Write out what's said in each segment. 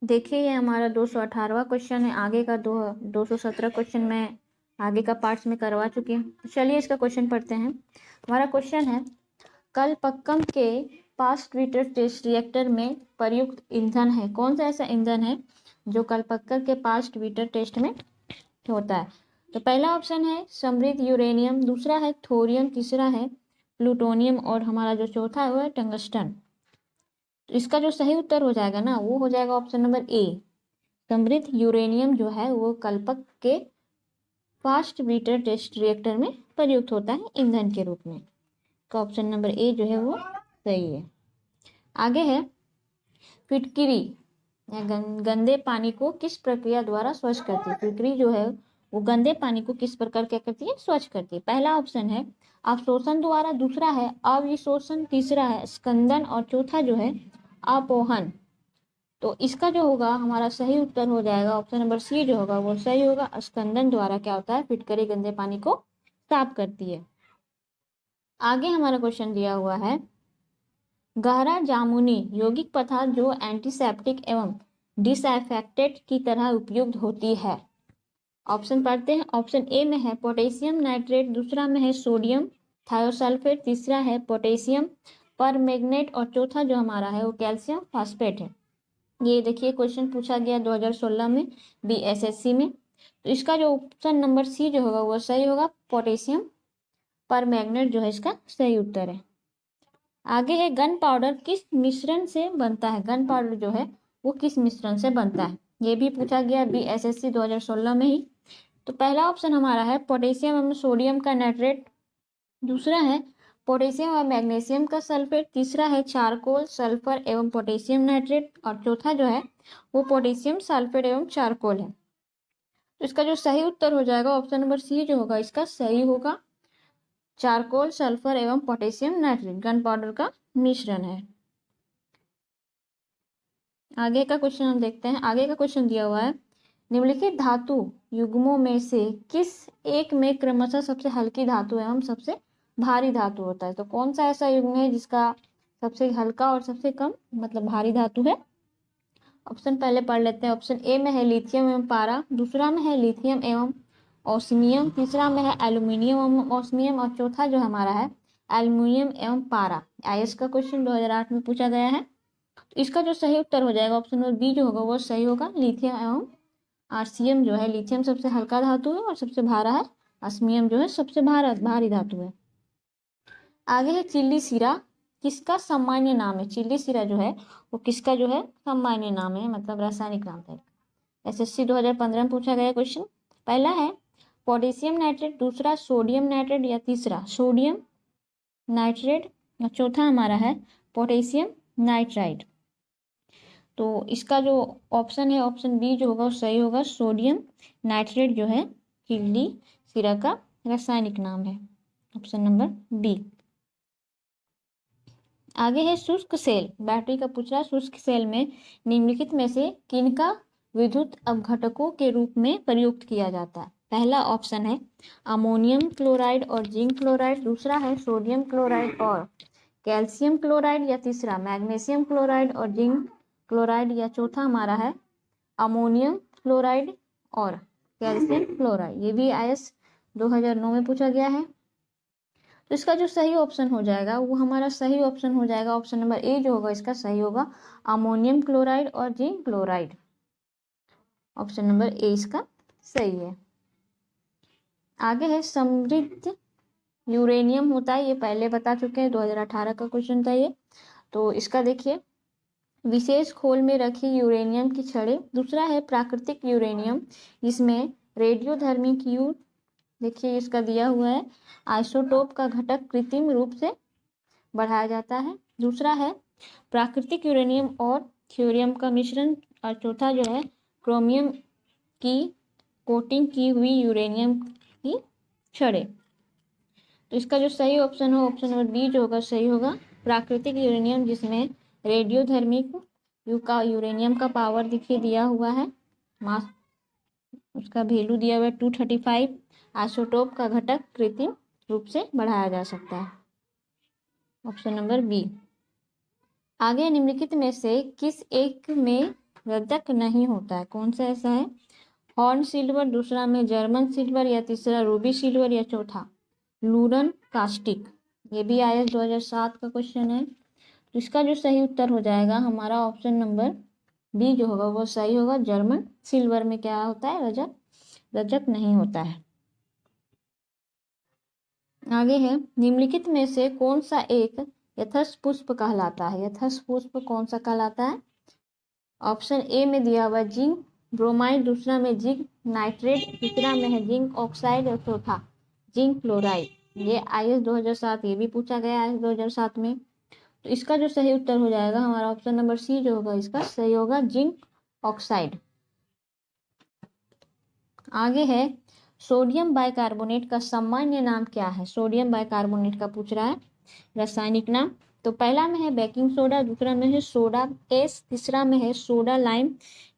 देखिए ये हमारा 218वां क्वेश्चन है। आगे का 217 क्वेश्चन मैं आगे का पार्ट्स में करवा चुकी हूँ। तो चलिए इसका क्वेश्चन पढ़ते हैं। हमारा क्वेश्चन है, कलपक्कम के पास्ट ट्विटर टेस्ट रिएक्टर में प्रयुक्त ईंधन है। कौन सा ऐसा ईंधन है जो कलपक्कम के पास्ट ट्विटर टेस्ट में होता है? तो पहला ऑप्शन है समृद्ध यूरेनियम, दूसरा है थोरियम, तीसरा है प्लूटोनियम और हमारा जो चौथा है वो है टंगस्टन। तो इसका जो सही उत्तर हो जाएगा ना वो हो जाएगा ऑप्शन नंबर ए। समृद्ध यूरेनियम जो है वो कल्पक के फास्ट ब्रीडर टेस्ट रिएक्टर में प्रयुक्त होता है ईंधन के रूप में। का ऑप्शन नंबर ए जो है वो सही है। आगे है, फिटकिरी गंदे पानी को किस प्रक्रिया द्वारा स्वच्छ करती है? फिटकरी जो है वो गंदे पानी को किस प्रकार क्या करती है? स्वच्छ करती है। पहला ऑप्शन है अवशोषण द्वारा, दूसरा है अविशोषण, तीसरा है स्कंदन और चौथा जो है अपोहन। तो इसका जो होगा हमारा सही उत्तर हो जाएगा ऑप्शन नंबर सी जो होगा वो सही होगा। स्कंदन द्वारा क्या होता है? फिटकरी गंदे पानी को साफ करती है। आगे हमारा क्वेश्चन दिया हुआ है, गहरा जामुनी यौगिक पदार्थ जो एंटीसेप्टिक एवं डिसइंफेक्टेंट की तरह उपयुक्त होती है। ऑप्शन पढ़ते हैं। ऑप्शन ए में है पोटेशियम नाइट्रेट, दूसरा में है सोडियम थायोसल्फेट, तीसरा है पोटेशियम परमैंगनेट और चौथा जो हमारा है वो कैल्शियम फास्फेट है। ये देखिए क्वेश्चन पूछा गया 2016 में बीएसएससी में। तो इसका जो ऑप्शन नंबर सी जो होगा वो सही होगा, पोटेशियम परमैंगनेट जो है इसका सही उत्तर है। आगे है, गन पाउडर किस मिश्रण से बनता है? गन पाउडर जो है वो किस मिश्रण से बनता है? ये भी पूछा गया बीएसएससी 2016 में ही। तो पहला ऑप्शन हमारा है पोटेशियम एवं सोडियम का नाइट्रेट, दूसरा है पोटेशियम और मैग्नीशियम का सल्फेट, तीसरा है चारकोल सल्फर एवं पोटेशियम नाइट्रेट और चौथा जो है वो पोटेशियम सल्फेट एवं चारकोल है। तो इसका जो सही उत्तर हो जाएगा ऑप्शन नंबर सी जो होगा इसका सही होगा, चारकोल सल्फर एवं पोटेशियम नाइट्रेट गन पाउडर का मिश्रण है। आगे का क्वेश्चन हम देखते हैं। आगे का क्वेश्चन दिया हुआ है, निम्नलिखित धातु युग्मों में से किस एक में क्रमशः सबसे हल्की धातु एवं सबसे भारी धातु होता है? तो कौन सा ऐसा युग्म है जिसका सबसे हल्का और सबसे कम मतलब भारी धातु है? ऑप्शन पहले पढ़ लेते हैं। ऑप्शन ए में है लिथियम एवं पारा, दूसरा में है लिथियम एवं ओस्मियम, तीसरा में है एल्यूमिनियम एवं ओस्मियम और चौथा जो हमारा है एल्यूमिनियम एवं पारा। आईएएस का क्वेश्चन 2008 में पूछा गया है। तो इसका जो सही उत्तर हो जाएगा ऑप्शन नंबर बी जो होगा वो सही होगा, लिथियम एवं आर्सियम जो है। लिथियम सबसे हल्का धातु है और सबसे भारा है, ऑस्मियम जो है सबसे भारी धातु है। आगे है, चिल्ली सीरा किसका सामान्य नाम है? चिल्ली सीरा जो है वो किसका जो है सामान्य नाम है मतलब रासायनिक नाम है। एसएससी 2015 में पूछा गया क्वेश्चन। पहला है पोटेशियम नाइट्रेट, दूसरा सोडियम नाइट्रेट या तीसरा सोडियम नाइट्रेट और चौथा हमारा है पोटेशियम नाइट्राइड। तो इसका जो ऑप्शन है ऑप्शन बी जो होगा वो सही होगा, सोडियम नाइट्रेट जो है चिल्ली सीरा का रासायनिक नाम है, ऑप्शन नंबर बी। आगे है शुष्क सेल, बैटरी का पूछ रहा है। शुष्क सेल में निम्नलिखित में से किनका विद्युत अपघटकों के रूप में प्रयुक्त किया जाता है? पहला ऑप्शन है अमोनियम क्लोराइड और जिंक क्लोराइड, दूसरा है सोडियम क्लोराइड और कैल्शियम क्लोराइड या तीसरा मैग्नीशियम क्लोराइड और जिंक क्लोराइड या चौथा हमारा है अमोनियम क्लोराइड और कैल्शियम क्लोराइड। ये भी आईएएस 2009 में पूछा गया है। तो इसका जो सही ऑप्शन हो जाएगा वो हमारा सही ऑप्शन हो जाएगा ऑप्शन नंबर ए जो होगा इसका सही होगा, अमोनियम क्लोराइड और zinc chloride. Option number A इसका सही है। आगे है, समृद्ध यूरेनियम होता है, ये पहले बता चुके हैं 2018 का क्वेश्चन था ये। तो इसका देखिए, विशेष खोल में रखी यूरेनियम की छड़ें, दूसरा है प्राकृतिक यूरेनियम जिसमें रेडियोधर्मी क्यू देखिए इसका दिया हुआ है आइसोटोप का घटक कृत्रिम रूप से बढ़ाया जाता है, दूसरा है प्राकृतिक यूरेनियम और थ्योरियम का मिश्रण और चौथा जो है क्रोमियम की कोटिंग की हुई यूरेनियम की छड़ें। तो इसका जो सही ऑप्शन हो ऑप्शन नंबर बी जो होगा सही होगा, प्राकृतिक यूरेनियम जिसमें रेडियोधर्मिक का यूरेनियम का पावर देखिए दिया हुआ है, मास उसका वैल्यू दिया हुआ है 235, आइसोटोप का घटक कृत्रिम रूप से बढ़ाया जा सकता है, ऑप्शन नंबर बी। आगे निम्नलिखित में से किस एक में रजक नहीं होता है। कौन सा ऐसा है? हॉर्न सिल्वर, दूसरा में जर्मन सिल्वर, या तीसरा रूबी सिल्वर, या चौथा लूरन कास्टिक। ये भी IAS 2007 का क्वेश्चन है। तो इसका जो सही उत्तर हो जाएगा हमारा ऑप्शन नंबर बी जो होगा वो सही होगा। जर्मन सिल्वर में क्या होता है? रजक, रजक नहीं होता है। आगे है, निम्नलिखित में से कौन सा एक यथस पुष्प कहलाता है? यथस पुष्प कौन सा कहलाता है? ऑप्शन ए में दिया हुआ जिंक ब्रोमाइड, दूसरा में जिंक नाइट्रेट, तीसरा में है जिंक ऑक्साइड, और चौथा जिंक क्लोराइड। ये IAS 2007, ये भी पूछा गया है 2007 में। तो इसका जो सही उत्तर हो जाएगा हमारा ऑप्शन नंबर सी जो होगा इसका सही होगा, जिंक ऑक्साइड। आगे है, सोडियम बाइकार्बोनेट का सामान्य नाम क्या है? सोडियम बाइकार्बोनेट का पूछ रहा है रासायनिक नाम। तो पहला में है बेकिंग सोडा, दूसरा में है सोडा एस, तीसरा में है सोडा लाइम,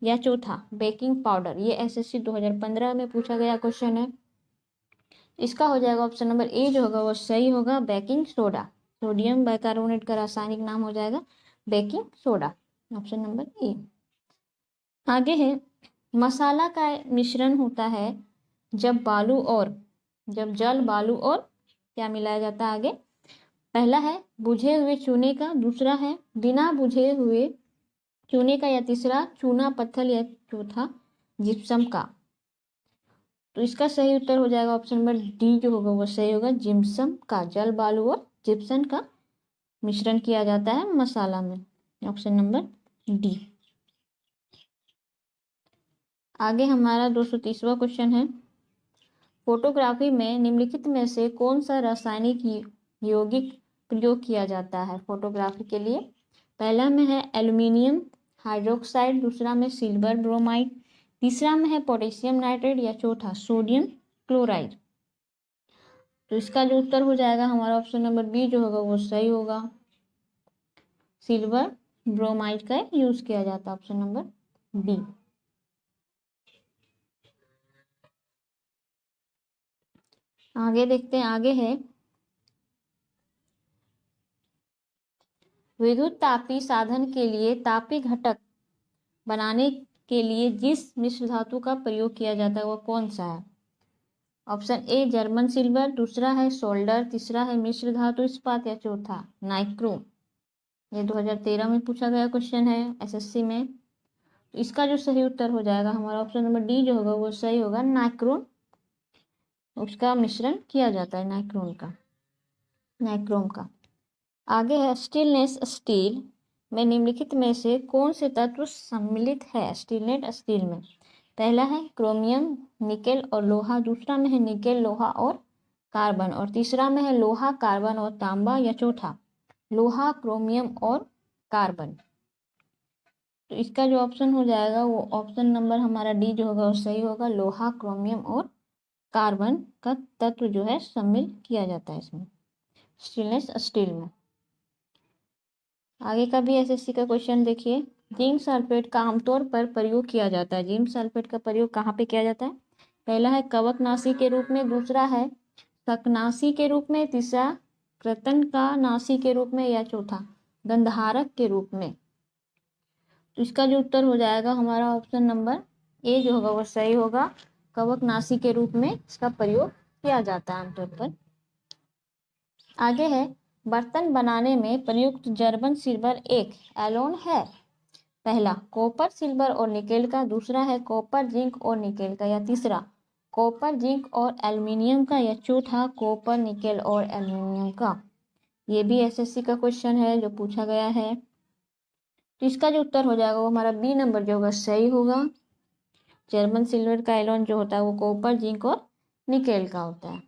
या चौथा बेकिंग पाउडर। ये SSC 2015 में पूछा गया क्वेश्चन है। इसका हो जाएगा ऑप्शन नंबर ए जो होगा वो सही होगा, बेकिंग सोडा। सोडियम बाइकार्बोनेट का रासायनिक नाम हो जाएगा baking soda, option number A. आगे है, मसाला का मिश्रण होता है जब जल बालू और क्या मिलाया जाता है? आगे पहला है बुझे हुए चूने का, दूसरा है बिना बुझे हुए चूने का, या तीसरा चूना पत्थर, या चौथा जिप्सम का। तो इसका सही उत्तर हो जाएगा ऑप्शन नंबर डी जो होगा वो सही होगा, जिप्सम का। जल बालू और जिप्सम का मिश्रण किया जाता है मसाला में, ऑप्शन नंबर डी। आगे हमारा 230वां क्वेश्चन है, फोटोग्राफी में निम्नलिखित में से कौन सा रासायनिक यौगिक प्रयोग किया जाता है फोटोग्राफी के लिए? पहला में है एल्यूमिनियम हाइड्रोक्साइड, दूसरा में सिल्वर ब्रोमाइड, तीसरा में है पोटेशियम नाइट्रेट, या चौथा सोडियम क्लोराइड। तो इसका जो उत्तर हो जाएगा हमारा ऑप्शन नंबर बी जो होगा वो सही होगा, सिल्वर ब्रोमाइड का यूज किया जाता है, ऑप्शन नंबर बी। आगे देखते हैं, आगे है विद्युत तापी साधन के लिए तापी घटक बनाने के लिए जिस मिश्र धातु का प्रयोग किया जाता है वह कौन सा है? ऑप्शन ए जर्मन सिल्वर, दूसरा है सोल्डर, तीसरा है मिश्र धातु इस्पात, या चौथा नाइक्रोम। ये 2013 में पूछा गया क्वेश्चन है SSC में। तो इसका जो सही उत्तर हो जाएगा हमारा ऑप्शन नंबर डी जो होगा वो सही होगा, नाइक्रोम। उसका मिश्रण किया जाता है नाइक्रोम का। आगे है स्टीलनेस स्टील में निम्नलिखित में से कौन से तत्व सम्मिलित है स्टीलनेट स्टील में? पहला है क्रोमियम निकेल और लोहा, दूसरा में है निकेल लोहा और कार्बन, और तीसरा में है लोहा कार्बन और तांबा, या चौथा लोहा क्रोमियम और कार्बन। तो इसका जो ऑप्शन हो जाएगा वो ऑप्शन नंबर हमारा डी जो होगा वो सही होगा, लोहा क्रोमियम और कार्बन का तत्व जो है सम्मिल किया जाता है इसमें स्टीलनेस स्टील में। आगे का भी SSC का क्वेश्चन देखिए, जिंक सल्फेट का आमतौर पर प्रयोग किया जाता है। जिंक सल्फेट का प्रयोग कहाँ पे किया जाता है? पहला है कवकनाशी के रूप में, दूसरा है शकनाशी के रूप में, तीसरा कृंतकनाशी के रूप में, या चौथा गंधहारक के रूप में। तो इसका जो उत्तर हो जाएगा हमारा ऑप्शन नंबर ए जो होगा वो सही होगा, कवकनाशी के रूप में इसका प्रयोग किया जाता है आमतौर पर। आगे है बर्तन बनाने में प्रयुक्त जर्मन सिल्वर एक एलोन है। पहला कॉपर सिल्वर और निकेल का, दूसरा है कॉपर जिंक और निकेल का, या तीसरा कॉपर जिंक और एल्युमिनियम का, या चौथा कॉपर निकेल और एल्युमिनियम का। ये भी SSC का क्वेश्चन है जो पूछा गया है। तो इसका जो उत्तर हो जाएगा वो हमारा बी नंबर जो होगा सही होगा, जर्मन सिल्वर का एलोन जो होता है वो कॉपर जिंक और निकेल का होता है।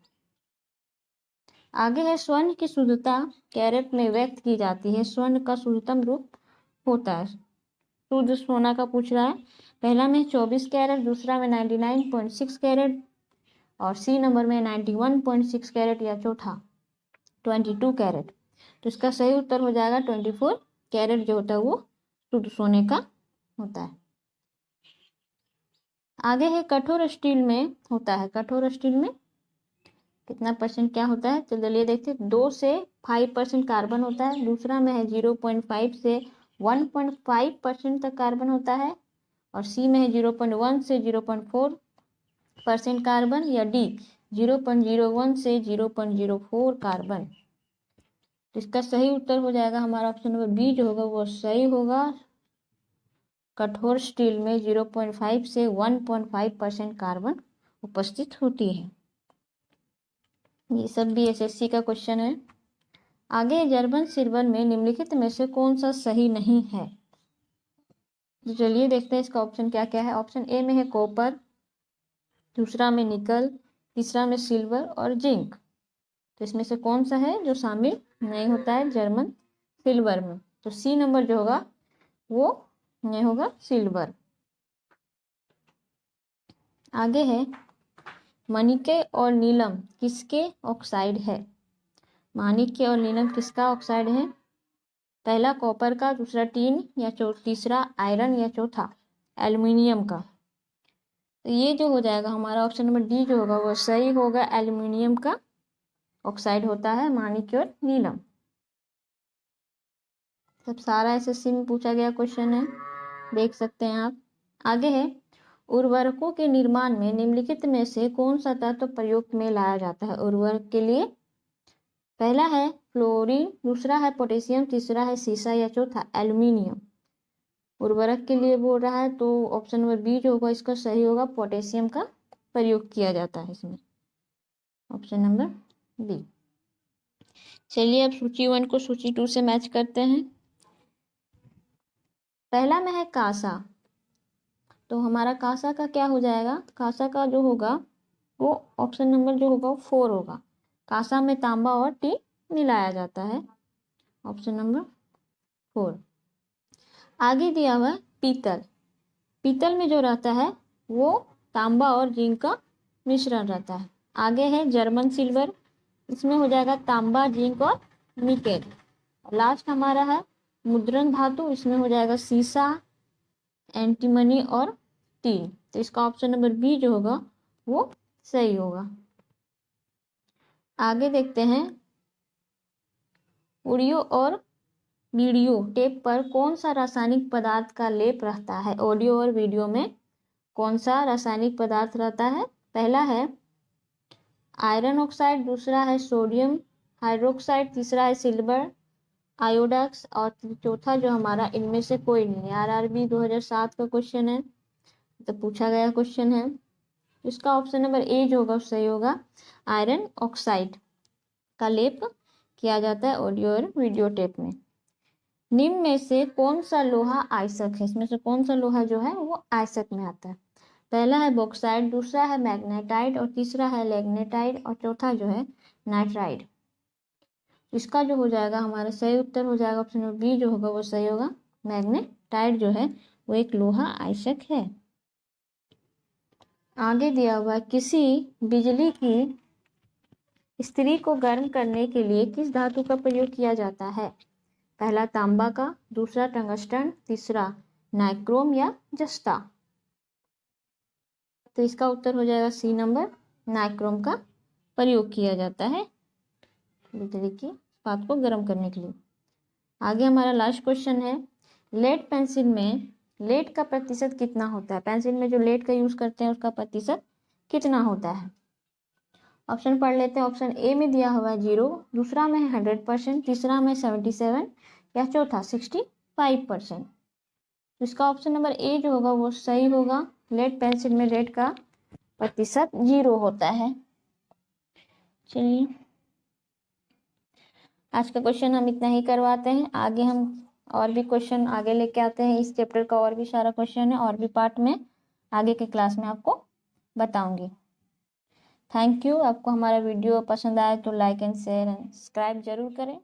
आगे है स्वर्ण की शुद्धता कैरेट में व्यक्त की जाती है। स्वर्ण का शुद्धतम रूप होता है, शुद्ध सोना का पूछ रहा है। पहला में 24 कैरेट, दूसरा में 99.6 कैरेट, और सी नंबर में 91.6 कैरेट, या चौथा 22 कैरेट। तो इसका सही उत्तर हो जाएगा 24 कैरेट जो होता है वो शुद्ध सोने का होता है। आगे है कठोर स्टील में होता है, कठोर स्टील में कितना परसेंट क्या होता है? तो चलिए देखते हैं, 2 से 5% कार्बन होता है, दूसरा में है 0.5 से 1.5% तक कार्बन होता है, और सी में है 0.1 से 0.4% कार्बन, या डी 0.01 से 0.04 कार्बन। तो इसका सही उत्तर हो जाएगा हमारा ऑप्शन नंबर बी जो होगा वो सही होगा। कठोर स्टील में 0.5 से 1.5% कार्बन उपस्थित होती है। ये सब भी एसएससी का क्वेश्चन है। आगे जर्मन सिल्वर में निम्नलिखित में से कौन सा सही नहीं है? तो चलिए देखते हैं इसका ऑप्शन क्या क्या है। ऑप्शन ए में है कॉपर, दूसरा में निकल, तीसरा में सिल्वर और जिंक। तो इसमें से कौन सा है जो शामिल नहीं होता है जर्मन सिल्वर में? तो सी नंबर जो होगा वो नहीं होगा सिल्वर। आगे है माणिक्य और नीलम किसके ऑक्साइड है? माणिक्य और नीलम किसका ऑक्साइड है? पहला कॉपर का, दूसरा टीन, या तीसरा आयरन, या चौथा एल्युमिनियम का। तो ये जो हो जाएगा हमारा ऑप्शन नंबर डी जो होगा वो सही होगा। एल्युमिनियम का ऑक्साइड होता है माणिक्य और नीलम। सब सारा एसएससी में पूछा गया क्वेश्चन है, देख सकते हैं आप। आगे है उर्वरकों के निर्माण में निम्नलिखित में से कौन सा तत्व प्रयोग में लाया जाता है उर्वरक के लिए? पहला है फ्लोरीन, दूसरा है पोटेशियम, तीसरा है सीसा, या चौथा एल्युमिनियम। उर्वरक के लिए बोल रहा है तो ऑप्शन नंबर बी जो होगा इसका सही होगा। पोटेशियम का प्रयोग किया जाता है इसमें, ऑप्शन नंबर बी। चलिए अब सूची 1 को सूची 2 से मैच करते हैं। पहला में है कांसा, तो हमारा कांसा का क्या हो जाएगा? कांसा का जो होगा वो ऑप्शन नंबर जो होगा वो 4 होगा। कांसा में तांबा और टी मिलाया जाता है, ऑप्शन नंबर 4। आगे दिया हुआ पीतल, पीतल में जो रहता है वो तांबा और जिंक का मिश्रण रहता है। आगे है जर्मन सिल्वर, इसमें हो जाएगा तांबा, जिंक और निकेल। लास्ट हमारा है मुद्रण धातु, इसमें हो जाएगा सीसा, एंटीमनी और टीन। तो इसका ऑप्शन नंबर बी जो होगा वो सही होगा। आगे देखते हैं ऑडियो और वीडियो टेप पर कौन सा रासायनिक पदार्थ का लेप रहता है? ऑडियो और वीडियो में कौन सा रासायनिक पदार्थ रहता है? पहला है आयरन ऑक्साइड, दूसरा है सोडियम हाइड्रोक्साइड, तीसरा है सिल्वर आयोडक्स, और चौथा जो हमारा इनमें से कोई नहीं। आरआरबी 2007 का क्वेश्चन है, तो पूछा गया क्वेश्चन है। इसका ऑप्शन नंबर ए जो होगा सही होगा। आयरन ऑक्साइड का लेप किया जाता है ऑडियो और वीडियो टेप में। निम्न में से कौन सा लोहा आयस्क है? इसमें से कौन सा लोहा जो है वो आयस्क में आता है? पहला है बॉक्साइड, दूसरा है मैग्नेटाइट, और तीसरा है लेग्नेटाइट, और चौथा जो है नाइट्राइड। इसका जो हो जाएगा हमारा सही उत्तर हो जाएगा ऑप्शन नंबर बी जो होगा वो सही होगा। मैग्नेटाइट जो है वो एक लोहा आयस्क है। आगे दिया हुआ किसी बिजली की इस्त्री को गर्म करने के लिए किस धातु का प्रयोग किया जाता है? पहला तांबा का, दूसरा टंगस्टन, तीसरा नाइक्रोम या जस्ता। तो इसका उत्तर हो जाएगा सी नंबर, नाइक्रोम का प्रयोग किया जाता है बिजली की बात को गर्म करने के लिए। आगे हमारा लास्ट क्वेश्चन है लेड पेंसिल में लेड का प्रतिशत कितना होता है? पेंसिल में जो लेड का यूज करते हैं उसका प्रतिशत कितना होता है? ऑप्शन पढ़ लेते हैं। ऑप्शन ए में दिया हुआ है 0, दूसरा में है 100%, तीसरा में 77, या चौथा 65%। तो इसका ऑप्शन नंबर ए जो होगा वो सही होगा। लेड पेंसिल में लेड का प्रतिशत 0 होता है। चलिए आज का क्वेश्चन हम इतना ही करवाते हैं। आगे हम और भी क्वेश्चन आगे लेके आते हैं। इस चैप्टर का और भी सारा क्वेश्चन है, और भी पार्ट में आगे के क्लास में आपको बताऊंगी। Thank you. आपको हमारा वीडियो पसंद आए तो like and share and subscribe जरूर करें।